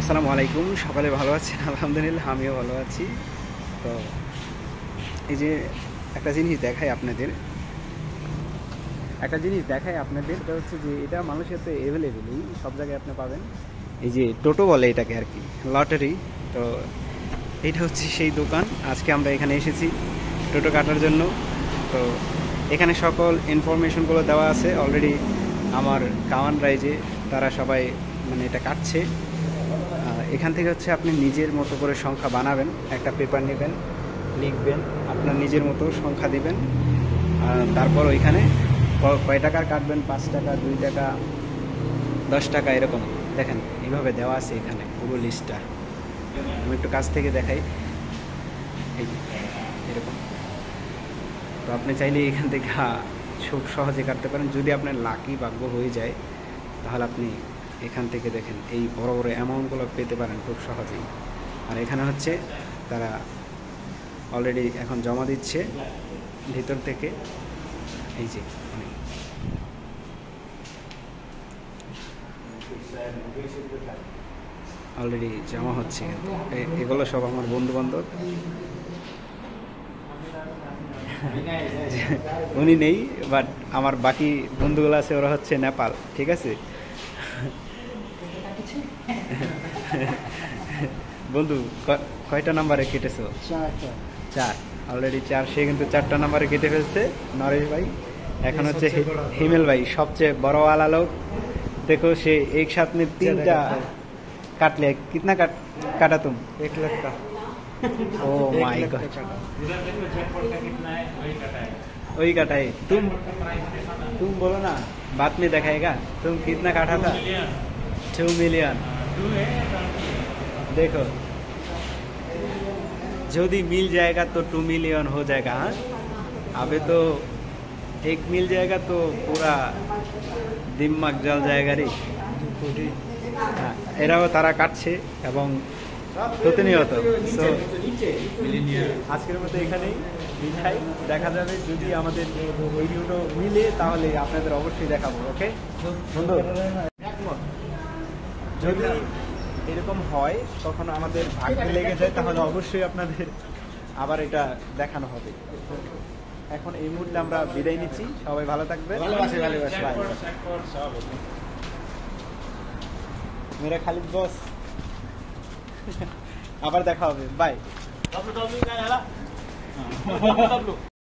আসসালামু আলাইকুম। সকালে ভালো আছেন? আলহামদুলিল্লাহ, আমিও ভালো আছি। তো এই যে একটা জিনিস দেখাই আপনাদের, এটা হচ্ছে যে এটা মানুষের তো অ্যাভেলেবেলই, সব জায়গায় আপনি পাবেন। এই যে টোটো বলে এটাকে আর কি, লটারি। তো এটা হচ্ছে সেই দোকান। আজকে আমরা এখানে এসেছি টোটো কাটার জন্য। তো এখানে সকল ইনফরমেশনগুলো দেওয়া আছে অলরেডি। আমার কামান রাইজে তারা সবাই মানে এটা কাটছে। এখান থেকে হচ্ছে আপনি নিজের মতো করে সংখ্যা বানাবেন, একটা পেপার নেবেন, লিখবেন, আপনার নিজের মতো সংখ্যা দিবেন। তারপর ওইখানে কয় টাকার কাটবেন, 5 টাকা, 2 টাকা, 10 টাকা, এরকম দেখেন এইভাবে দেওয়া আছে এখানে পুরো লিস্টটা। আমি একটু কাছ থেকে দেখাই, এই এরকম। তো আপনি চাইলে এখান থেকে খুব সহজে কাটতে পারেন। যদি আপনার লাকি ভাগ্য হয়ে যায় তাহলে আপনি এখান থেকে দেখেন এই বড় বড় অ্যামাউন্টগুলো পেতে পারেন খুব সহজেই। আর এখানে হচ্ছে তারা অলরেডি এখন জমা দিচ্ছে ভিতর থেকে। এই যে অলরেডি জমা হচ্ছে, এগুলো সব আমার বন্ধু বান্ধব। উনি নেই, বাট আমার বাকি বন্ধুগুলো আছে, ওরা হচ্ছে নেপাল। ঠিক আছে বন্ধু, কয়টা নাম্বারে কেটেছো? 4। অলরেডি 4। সে কিন্তু 4টা নাম্বারে কেটে ফেলছে, নরেশ ভাই। এখন হচ্ছে হিমেল ভাই, সবচেয়ে বড় वाला लोग। देखो से एक साथ में 3टा काट लिया। कितना काटा तुम? 1 लाख का। ओ माय गॉड, वही काटा है। तुम बोलो ना, बाद में दिखाएगा। तुम कितना काटा था? 2 मिलियन। देखो, यदि मिल जाएगा तो 2 मिलियन हो जाएगा। हाँ, अबे तो 1 मिल जाएगा तो पूरा दिमाग जल जाएगा रे। হ্যাঁ, এরাও তারা কাটছে এবং প্রতিনিয়ত। সো আজকের মতো এখানেই বিদায়। দেখা যাবে যদি আমাদের ওই দুটো মিলে তাহলে আপনাদের অবশ্যই দেখাবো। ওকে বন্ধু, যদি এরকম হয় তখন আমাদের ভাগ্যে লেগে যায় তাহলে অবশ্যই আপনাদের আবার এটা দেখানো হবে। এখন এই মুহূর্তে আমরা বিদায় নিচ্ছি। সবাই ভালো থাকবে। মেরা খালিদ বস, আবার দেখা হবে। বাই।